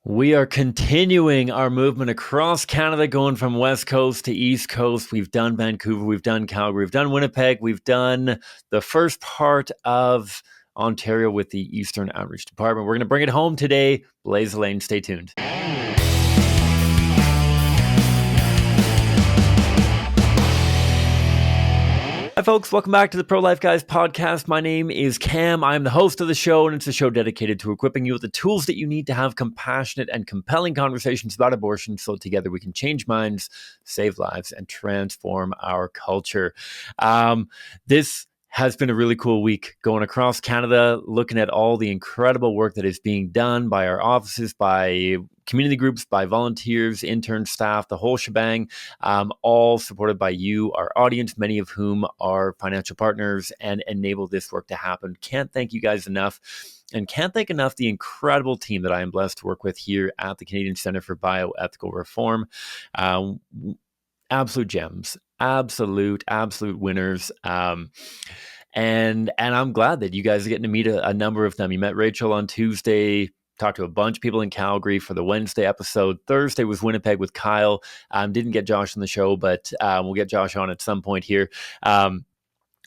We are continuing our movement across Canada, going from West Coast to East Coast. We've done Vancouver, we've done Calgary, we've done Winnipeg, we've done the first part of Ontario with the Eastern Outreach Department. We're going to bring it home today. Blaise, Alleyne, stay tuned. Hi, folks. Welcome back to the Pro-Life Guys podcast. My name is Cam. I'm the host of the show, and it's a show dedicated to equipping you with the tools that you need to have compassionate and compelling conversations about abortion so together we can change minds, save lives, and transform our culture. This has been a really cool week going across Canada, looking at all the incredible work that is being done by our offices, by community groups, by volunteers, interns, staff, the whole shebang, all supported by you, our audience, many of whom are financial partners and enable this work to happen. Can't thank you guys enough. And can't thank enough the incredible team that I am blessed to work with here at the Canadian Centre for Bioethical Reform. Absolute gems, absolute winners. And I'm glad that you guys are getting to meet a number of them. You met Rachel on Tuesday, talked to a bunch of people in Calgary for the Wednesday episode. Thursday was Winnipeg with Kyle. Didn't get Josh on the show, but we'll get Josh on at some point here.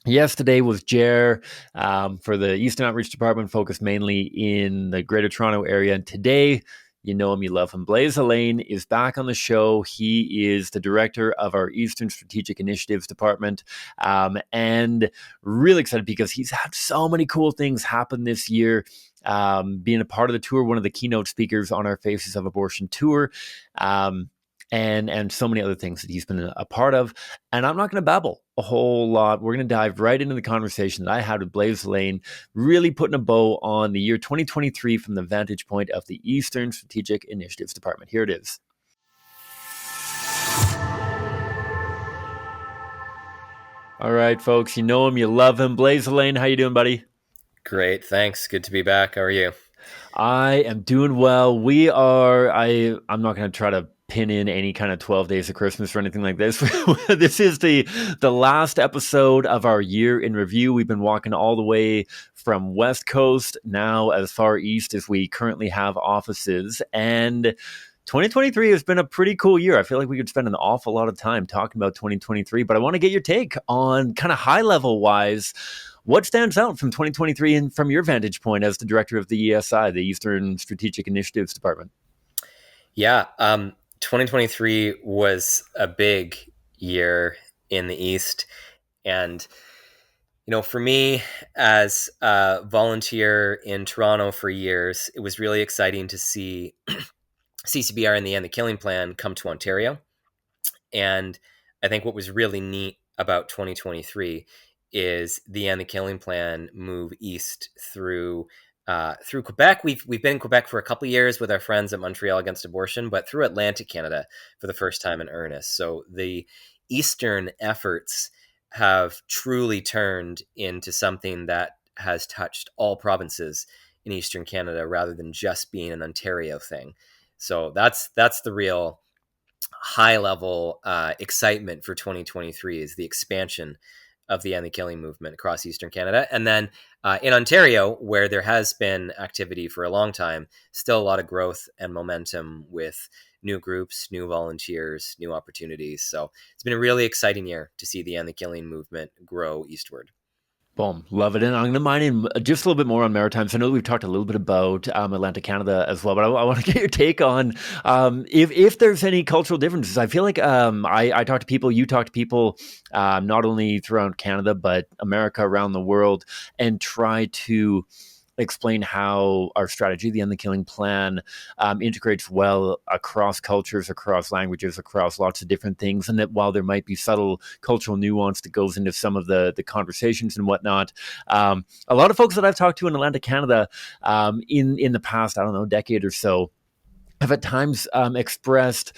Yesterday was Jer for the Eastern Outreach Department, focused mainly in the Greater Toronto area. And today, you know him, you love him. Blaise Alleyne is back on the show. He is the director of our Eastern Strategic Initiatives Department, and really excited because he's had so many cool things happen this year. Being a part of the tour, one of the keynote speakers on our Faces of Abortion tour, and so many other things that he's been a part of. And I'm not going to babble a whole lot. We're going to dive right into the conversation that I had with Blaise Alleyne, really putting a bow on the year 2023 from the vantage point of the Eastern Strategic Initiatives Department. Here it is. All right, folks, you know him, you love him. Blaise Alleyne, how you doing, buddy? Great, thanks. Good to be back. How are you? I am doing well. We are, I'm not going to try to pin in any kind of 12 days of Christmas or anything like this. This is the last episode of our year in review. We've been walking all the way from West Coast, now as far east as we currently have offices. And 2023 has been a pretty cool year. I feel like we could spend an awful lot of time talking about 2023, but I want to get your take on kind of high level wise, what stands out from 2023 and from your vantage point as the director of the ESI, the Eastern Strategic Initiatives Department? Yeah, 2023 was a big year in the East. And, you know, for me as a volunteer in Toronto for years, it was really exciting to see CCBR and the End the Killing Plan come to Ontario. And I think what was really neat about 2023 is the End the Killing Plan move east through Quebec. We've been in Quebec for a couple of years with our friends at Montreal Against Abortion, but through Atlantic Canada for the first time in earnest. So the Eastern efforts have truly turned into something that has touched all provinces in Eastern Canada rather than just being an Ontario thing. So that's the real high level excitement for 2023 is the expansion of the End the Killing movement across Eastern Canada. And then in Ontario, where there has been activity for a long time, still a lot of growth and momentum with new groups, new volunteers, new opportunities. So it's been a really exciting year to see the End the Killing movement grow eastward. Boom. Love it. And I'm going to mine in just a little bit more on Maritimes. I know we've talked a little bit about Atlantic Canada as well, but I want to get your take on if there's any cultural differences. I feel like I talk to people, you talk to people, not only throughout Canada, but America, around the world, and try to explain how our strategy, the End the Killing Plan, integrates well across cultures, across languages, across lots of different things. And that while there might be subtle cultural nuance that goes into some of the conversations and whatnot, a lot of folks that I've talked to in Atlantic Canada in the past, I don't know, decade or so, have at times expressed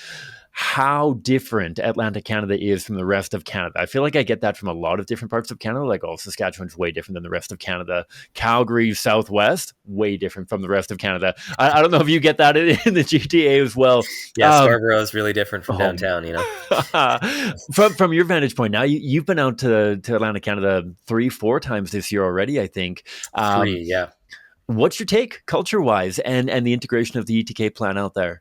how different Atlantic Canada is from the rest of Canada. I feel like I get that from a lot of different parts of Canada, like, oh, Saskatchewan's way different than the rest of Canada. Calgary, Southwest, way different from the rest of Canada. I don't know if you get that in the GTA as well. Yeah, Scarborough is really different from downtown, you know. From your vantage point now, you've been out to Atlantic Canada 3-4 times this year already, I think. 3, yeah. What's your take culture wise and the integration of the ETK plan out there?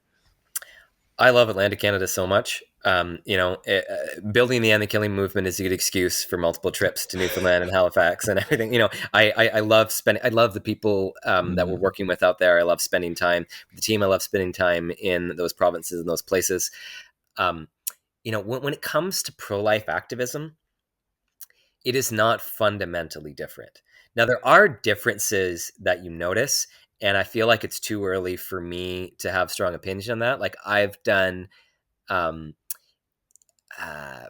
I love Atlantic Canada so much. Building the Killing movement is a good excuse for multiple trips to Newfoundland and Halifax and everything. I love spending. I love the people that we're Mm, working with out there. I love spending time with the team. I love spending time in those provinces and those places. Um, when it comes to pro-life activism, it is not fundamentally different. Now, there are differences that you notice, and I feel like it's too early for me to have strong opinions on that. Like I've done um,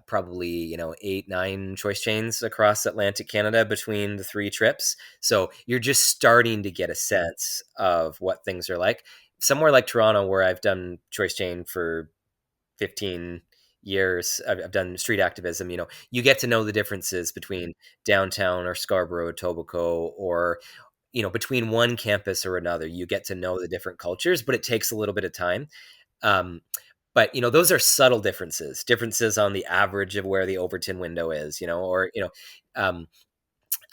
probably 8, 9 choice chains across Atlantic Canada between the 3 trips. So you're just starting to get a sense of what things are like. Somewhere like Toronto, where I've done choice chain for 15 years, I've done street activism. You get to know the differences between downtown or Scarborough, Etobicoke, or between one campus or another. You get to know the different cultures, but it takes a little bit of time. Um, but those are subtle differences on the average of where the Overton window is, or um,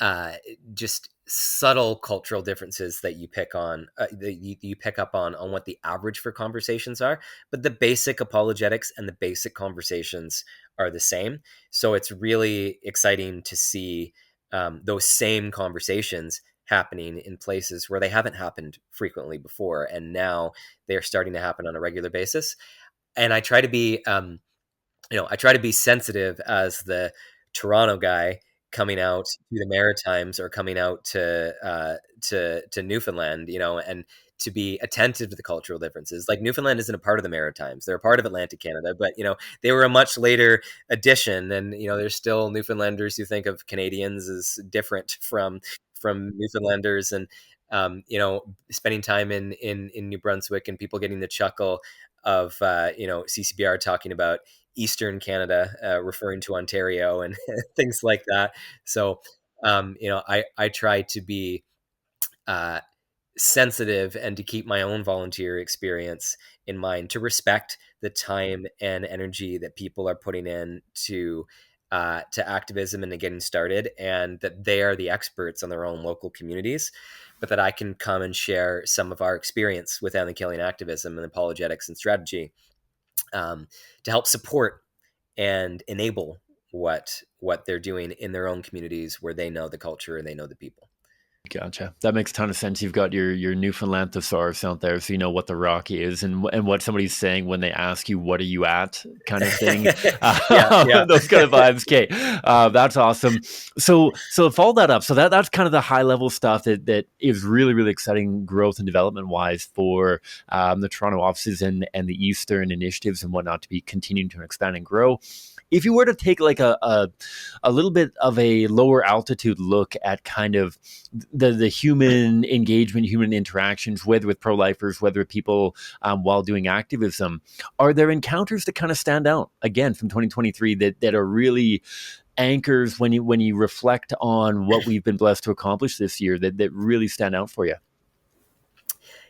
uh, just subtle cultural differences that you pick on, that you pick up on what the average for conversations are. But the basic apologetics and the basic conversations are the same. So it's really exciting to see those same conversations happening in places where they haven't happened frequently before, and now they are starting to happen on a regular basis. And I try to be sensitive as the Toronto guy coming out to the Maritimes or coming out to Newfoundland, and to be attentive to the cultural differences. Like Newfoundland isn't a part of the Maritimes; they're a part of Atlantic Canada, but they were a much later addition, and there's still Newfoundlanders who think of Canadians as different from Newfoundlanders, and spending time in New Brunswick and people getting the chuckle of CCBR talking about Eastern Canada, referring to Ontario and things like that. So, I try to be uh, sensitive and to keep my own volunteer experience in mind, to respect the time and energy that people are putting in to activism and to getting started, and that they are the experts on their own local communities, but that I can come and share some of our experience with killing activism and apologetics and strategy, to help support and enable what they're doing in their own communities where they know the culture and they know the people. Gotcha. That makes a ton of sense. You've got your Newfoundland thesaurus out there, so you know what the rock is and what somebody's saying when they ask you, "What are you at?" kind of thing. Yeah, yeah. Those kind of vibes. Okay, that's awesome. So follow that up. So that's kind of the high level stuff that is really really exciting growth and development wise for the Toronto offices and the Eastern initiatives and whatnot to be continuing to expand and grow. If you were to take like a little bit of a lower altitude look at kind of the human engagement, human interactions, whether with pro-lifers, whether with people while doing activism, are there encounters that kind of stand out again from 2023 that are really anchors when you reflect on what we've been blessed to accomplish this year that really stand out for you?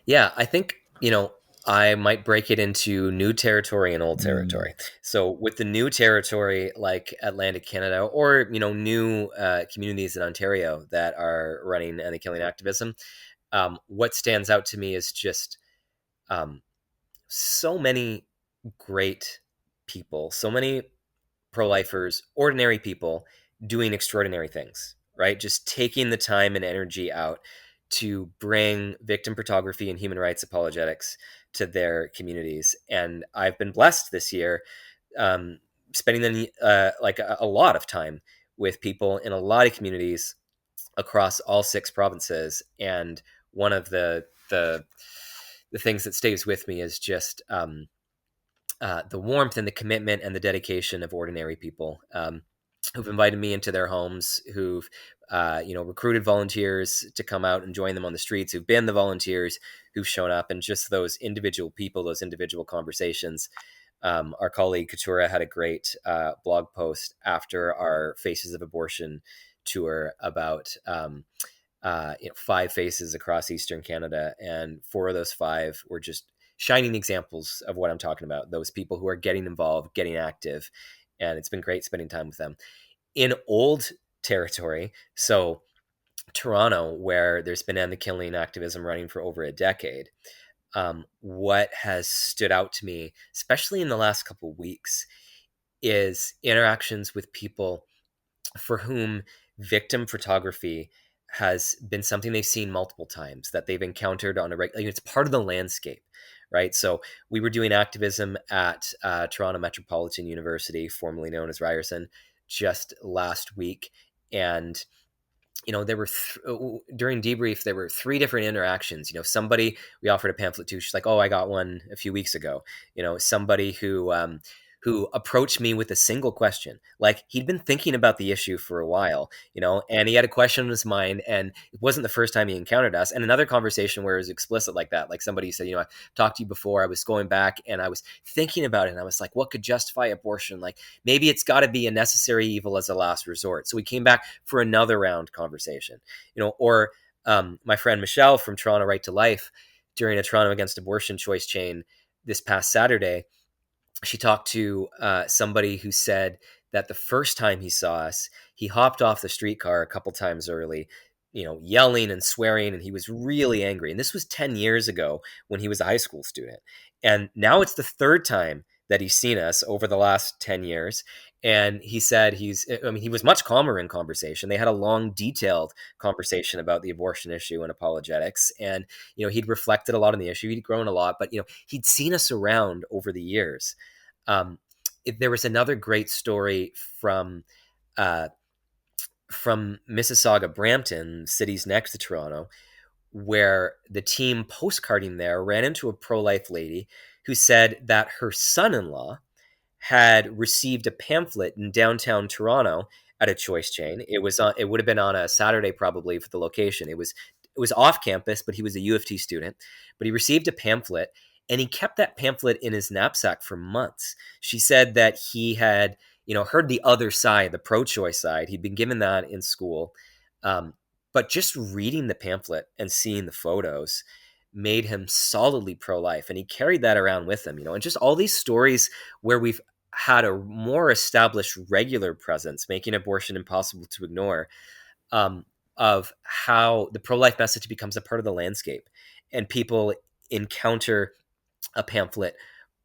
Yeah, I think, I might break it into new territory and old Mm, territory. So with the new territory, like Atlantic Canada, or new communities in Ontario that are running killing activism, what stands out to me is just um, so many great people, so many pro-lifers, ordinary people doing extraordinary things, right? Just taking the time and energy out to bring victim photography and human rights apologetics to their communities. And I've been blessed this year, um, spending like a lot of time with people in a lot of communities across all 6 provinces. And one of the things that stays with me is just the warmth and the commitment and the dedication of ordinary people, who've invited me into their homes, who've recruited volunteers to come out and join them on the streets, who've been the volunteers who've shown up, and just those individual people, those individual conversations. Our colleague Katura had a great blog post after our Faces of Abortion tour about 5 faces across Eastern Canada, and 4 of those 5 were just shining examples of what I'm talking about. Those people who are getting involved, getting active, and it's been great spending time with them. In old territory, so Toronto, where there's been end the killing activism running for over a decade, what has stood out to me, especially in the last couple of weeks, is interactions with people for whom victim photography has been something they've seen multiple times, that they've encountered on a regular. It's part of the landscape, right? So we were doing activism at Toronto Metropolitan University, formerly known as Ryerson, just last week, and there were during debrief there were three different interactions. Somebody we offered a pamphlet to. She's like, "Oh, I got one a few weeks ago." Somebody who approached me with a single question, like he'd been thinking about the issue for a while, and he had a question in his mind, and it wasn't the first time he encountered us. And another conversation where it was explicit like that, like somebody said, "I talked to you before. I was going back and I was thinking about it, and I was like, what could justify abortion? Like maybe it's got to be a necessary evil as a last resort." So we came back for another round conversation, or my friend Michelle from Toronto Right to Life, during a Toronto Against Abortion choice chain this past Saturday, she talked to somebody who said that the first time he saw us, he hopped off the streetcar a couple times early, yelling and swearing, and he was really angry. And this was 10 years ago when he was a high school student. And now it's the third time that he's seen us over the last 10 years. And he said he was much calmer in conversation. They had a long, detailed conversation about the abortion issue and apologetics. And, he'd reflected a lot on the issue. He'd grown a lot, but, he'd seen us around over the years. There was another great story from Mississauga, Brampton, cities next to Toronto, where the team postcarding there ran into a pro-life lady who said that her son-in-law had received a pamphlet in downtown Toronto at a choice chain. It would have been on a Saturday probably for the location. It was off campus, but he was a U of T student. But he received a pamphlet, and he kept that pamphlet in his knapsack for months. She said that he had, heard the other side, the pro-choice side. He'd been given that in school. But just reading the pamphlet and seeing the photos made him solidly pro-life. And he carried that around with him, and just all these stories where we've had a more established regular presence, making abortion impossible to ignore, of how the pro-life message becomes a part of the landscape, and people encounter a pamphlet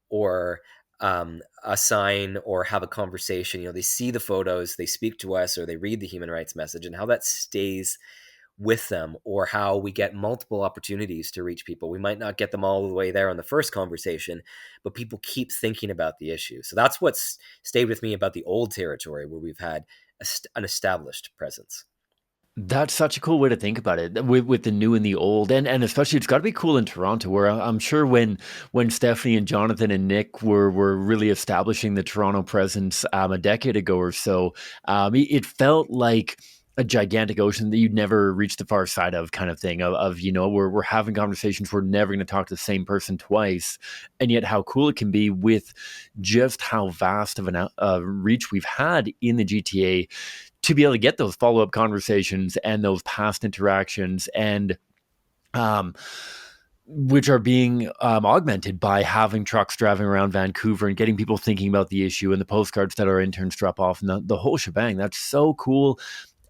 or a sign or have a conversation. They see the photos, they speak to us, or they read the human rights message, and how that stays with them, or how we get multiple opportunities to reach people. We might not get them all the way there on the first conversation, but people keep thinking about the issue. So that's what's stayed with me about the old territory, where we've had an established presence. That's such a cool way to think about it, with the new and the old, and especially it's got to be cool in Toronto, where I'm sure when Stephanie and Jonathan and Nick were really establishing the Toronto presence a decade ago or so, it felt like a gigantic ocean that you'd never reach the far side of, kind of thing. Of we're having conversations, we're never going to talk to the same person twice, and yet how cool it can be with just how vast of an reach we've had in the GTA, to be able to get those follow-up conversations and those past interactions, and which are being augmented by having trucks driving around Vancouver and getting people thinking about the issue, and the postcards that our interns drop off, and the whole shebang. That's so cool.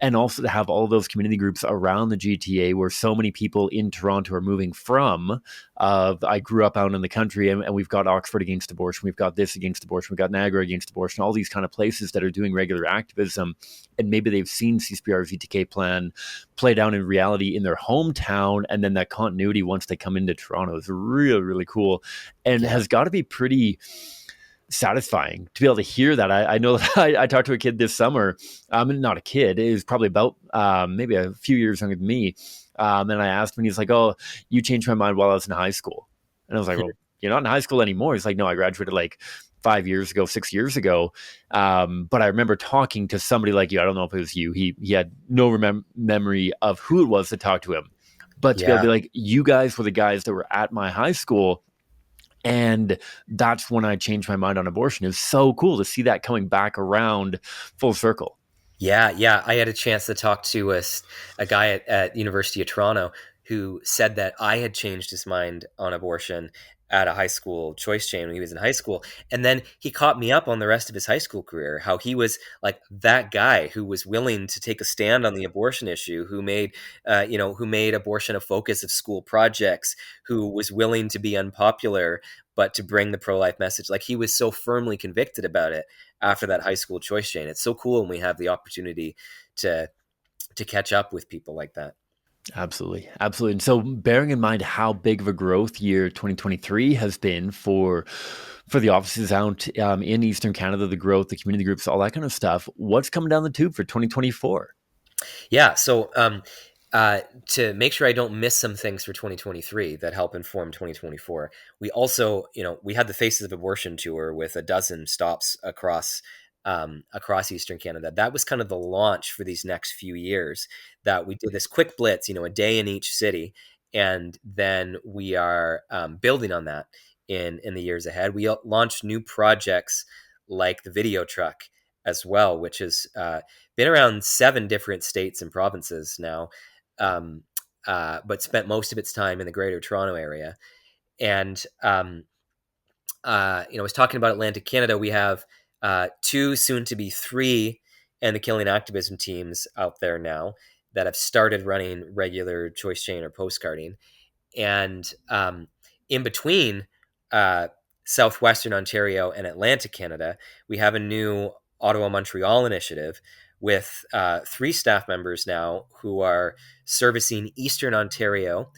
And also to have all those community groups around the GTA, where so many people in Toronto are moving from. I grew up out in the country, and we've got Oxford against abortion, we've got this against abortion, we've got Niagara against abortion, all these kind of places that are doing regular activism, and maybe they've seen CCPR's ETK plan play down in reality in their hometown, and then that continuity once they come into Toronto is really, really cool, and has got to be pretty satisfying to be able to hear that. I know that I talked to a kid this summer, not a kid, it was probably about maybe a few years younger than me, and I asked him, and he's like, "Oh, you changed my mind while I was in high school." And I was like, "Well, you're not in high school anymore." He's like, "No, I graduated like 5 years ago, 6 years ago, but I remember talking to somebody like you." I don't know if it was you. He had no memory of who it was that talked to him, but to be able to be like, "You guys were the guys that were at my high school, and that's when I changed my mind on abortion." It's so cool to see that coming back around full circle. Yeah. I had a chance to talk to a guy at University of Toronto who said that I had changed his mind on abortion at a high school choice chain when he was in high school. And then he caught me up on the rest of his high school career, how he was like that guy who was willing to take a stand on the abortion issue, who made abortion a focus of school projects, who was willing to be unpopular, but to bring the pro-life message. Like, he was so firmly convicted about it after that high school choice chain. It's so cool when we have the opportunity to catch up with people like that. Absolutely. Absolutely. And so bearing in mind how big of a growth year 2023 has been for the offices out in Eastern Canada, the growth, the community groups, all that kind of stuff, what's coming down the tube for 2024? Yeah. So to make sure I don't miss some things for 2023 that help inform 2024, we also, we had the Faces of Abortion tour with a dozen stops across Eastern Canada. That was kind of the launch for these next few years. That we did this quick blitz, a day in each city, and then we are building on that in the years ahead. We launched new projects like the video truck as well, which has been around 7 different states and provinces now, but spent most of its time in the Greater Toronto area. And I was talking about Atlantic Canada. We have 2, soon to be 3, and the killing activism teams out there now that have started running regular choice chain or postcarding. And in between Southwestern Ontario and Atlantic Canada, we have a new Ottawa Montreal initiative with 3 staff members now who are servicing Eastern Ontario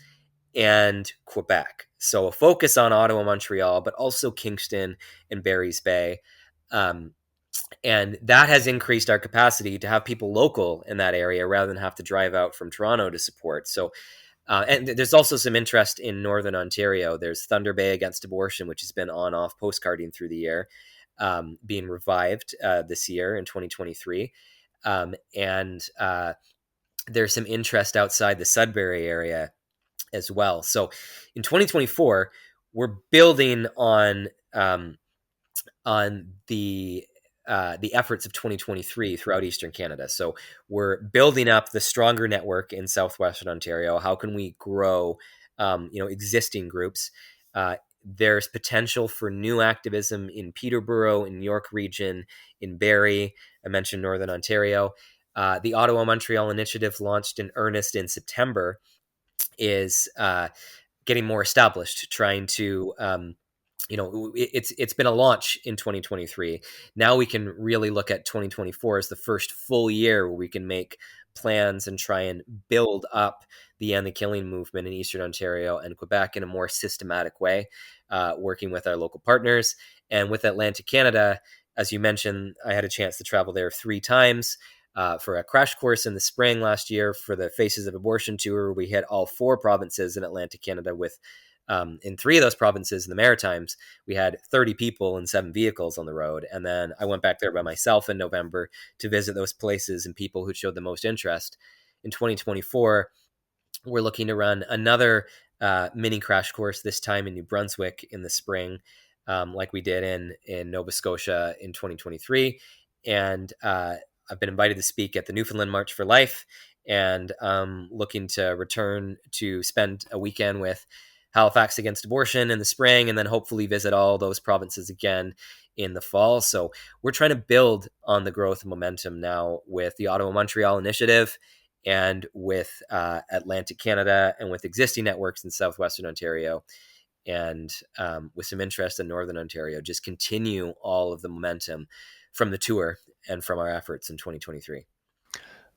and Quebec. So a focus on Ottawa, Montreal, but also Kingston and Barry's Bay. And that has increased our capacity to have people local in that area rather than have to drive out from Toronto to support. So, and there's also some interest in Northern Ontario. There's Thunder Bay Against Abortion, which has been on-off postcarding through the year, being revived this year in 2023. And there's some interest outside the Sudbury area as well. So in 2024, we're building on the efforts of 2023 throughout Eastern Canada. So we're building up the stronger network in Southwestern Ontario. How can we grow, existing groups? There's potential for new activism in Peterborough, in York Region, in Barrie. I mentioned Northern Ontario. The Ottawa Montreal Initiative, launched in earnest in September, is getting more established, trying to it's been a launch in 2023. Now we can really look at 2024 as the first full year where we can make plans and try and build up the End the Killing movement in Eastern Ontario and Quebec in a more systematic way, working with our local partners. And with Atlantic Canada, as you mentioned, I had a chance to travel there 3 times for a crash course in the spring last year for the Faces of Abortion tour. We hit all 4 provinces in Atlantic Canada with in 3 of those provinces in the Maritimes, we had 30 people and 7 vehicles on the road. And then I went back there by myself in November to visit those places and people who showed the most interest. In 2024, we're looking to run another mini crash course, this time in New Brunswick in the spring, like we did in Nova Scotia in 2023. And I've been invited to speak at the Newfoundland March for Life, and looking to return to spend a weekend with Halifax Against Abortion in the spring, and then hopefully visit all those provinces again in the fall. So we're trying to build on the growth and momentum now with the Ottawa Montreal Initiative, and with Atlantic Canada, and with existing networks in Southwestern Ontario, and with some interest in Northern Ontario. Just continue all of the momentum from the tour and from our efforts in 2023.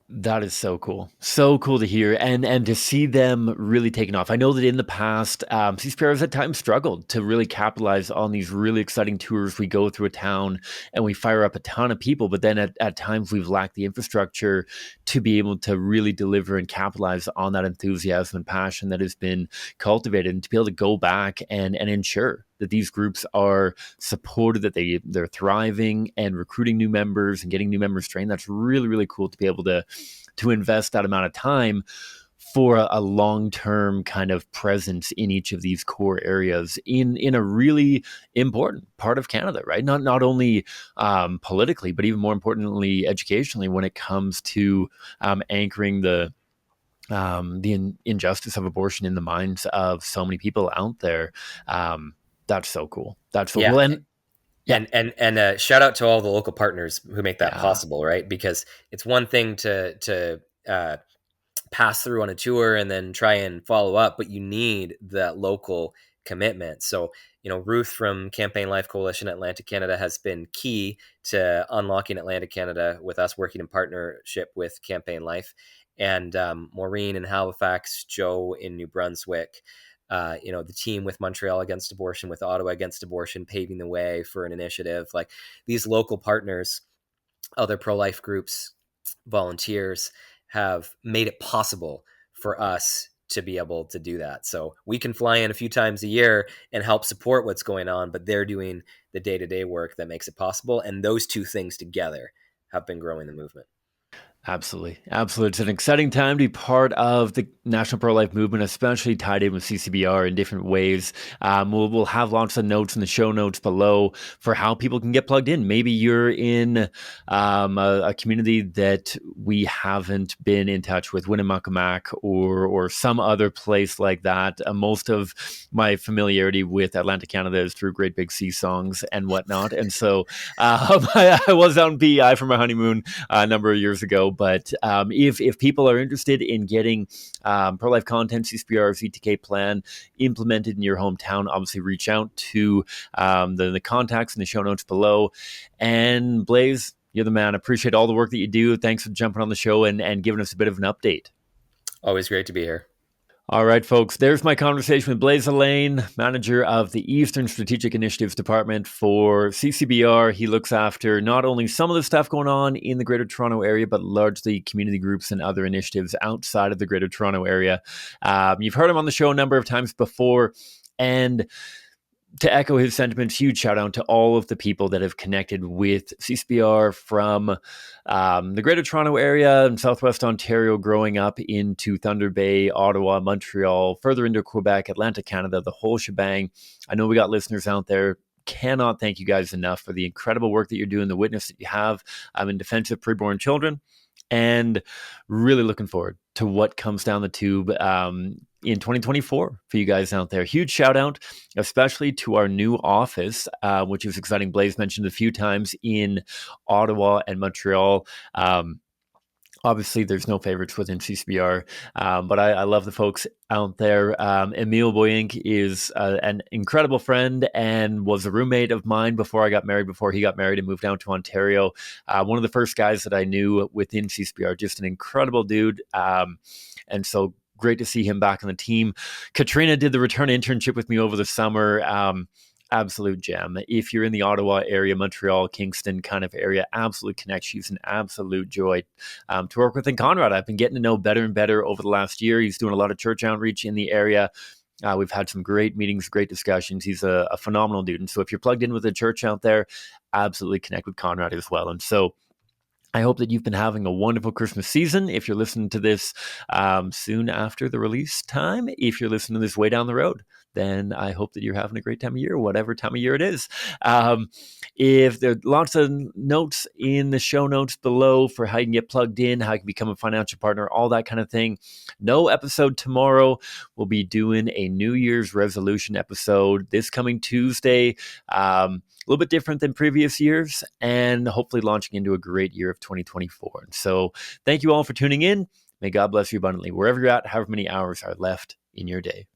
That is so cool. So cool to hear, and to see them really taking off. I know that in the past, CSPR at times struggled to really capitalize on these really exciting tours. We go through a town and we fire up a ton of people, but then at times we've lacked the infrastructure to be able to really deliver and capitalize on that enthusiasm and passion that has been cultivated, and to be able to go back and ensure that these groups are supported, that they're thriving and recruiting new members and getting new members trained. That's really, really cool to be able to invest that amount of time for a long-term kind of presence in each of these core areas in a really important part of Canada, right? Not only politically, but even more importantly, educationally, when it comes to anchoring the injustice of abortion in the minds of so many people out there. That's so cool. That's so Yeah. cool. And yeah, And shout out to all the local partners who make that yeah, possible, right? Because it's one thing to pass through on a tour and then try and follow up, but you need that local commitment. So, Ruth from Campaign Life Coalition Atlantic Canada has been key to unlocking Atlantic Canada with us working in partnership with Campaign Life. And Maureen in Halifax, Joe in New Brunswick, the team with Montreal Against Abortion, with Ottawa Against Abortion, paving the way for an initiative. Like these local partners, other pro-life groups, volunteers have made it possible for us to be able to do that. So we can fly in a few times a year and help support what's going on, but they're doing the day-to-day work that makes it possible. And those two things together have been growing the movement. absolutely. Absolutely. It's an exciting time to be part of the national pro-life movement, especially tied in with CCBR in different ways. We'll have lots of notes in the show notes below for how people can get plugged in. Maybe you're in a community that we haven't been in touch with, Winnemuckamak or some other place like that. Most of my familiarity with Atlantic Canada is through Great Big Sea songs and whatnot. And so I was on PEI for my honeymoon a number of years ago. But if people are interested in getting pro-life content, CCPR, ZTK plan implemented in your hometown, obviously reach out to the contacts in the show notes below. And Blaise, you're the man. I appreciate all the work that you do. Thanks for jumping on the show and giving us a bit of an update. Always great to be here. All right, folks, there's my conversation with Blaise Alleyne, manager of the Eastern Strategic Initiatives Department for CCBR. He looks after not only some of the stuff going on in the Greater Toronto Area, but largely community groups and other initiatives outside of the Greater Toronto Area. You've heard him on the show a number of times before, and to echo his sentiments, huge shout out to all of the people that have connected with CCBR from the Greater Toronto Area and Southwest Ontario, growing up into Thunder Bay, Ottawa, Montreal, further into Quebec, Atlantic Canada, the whole shebang. I know we got listeners out there. Cannot thank you guys enough for the incredible work that you're doing, the witness that you have in defense of preborn children, and really looking forward to what comes down the tube in 2024 for you guys out there. Huge shout out, especially to our new office, which is exciting. Blaise mentioned a few times in Ottawa and Montreal. Obviously, there's no favorites within CCBR, but I love the folks out there. Emile Boyink is an incredible friend and was a roommate of mine before I got married, before he got married and moved down to Ontario. One of the first guys that I knew within CCBR, just an incredible dude. And so great to see him back on the team. Katrina did the return internship with me over the summer. Absolute gem. If you're in the Ottawa area, Montreal, Kingston kind of area, absolutely connect. She's an absolute joy to work with. And Conrad, I've been getting to know better and better over the last year. He's doing a lot of church outreach in the area. We've had some great meetings, great discussions. He's a phenomenal dude. And so if you're plugged in with a church out there, absolutely connect with Conrad as well. And so I hope that you've been having a wonderful Christmas season. If you're listening to this soon after the release time, if you're listening to this way down the road, then I hope that you're having a great time of year, whatever time of year it is. If there are lots of notes in the show notes below for how you can get plugged in, how you can become a financial partner, all that kind of thing. No episode tomorrow. We'll be doing a New Year's resolution episode this coming Tuesday. A little bit different than previous years, and hopefully launching into a great year of 2024. So thank you all for tuning in. May God bless you abundantly wherever you're at, however many hours are left in your day.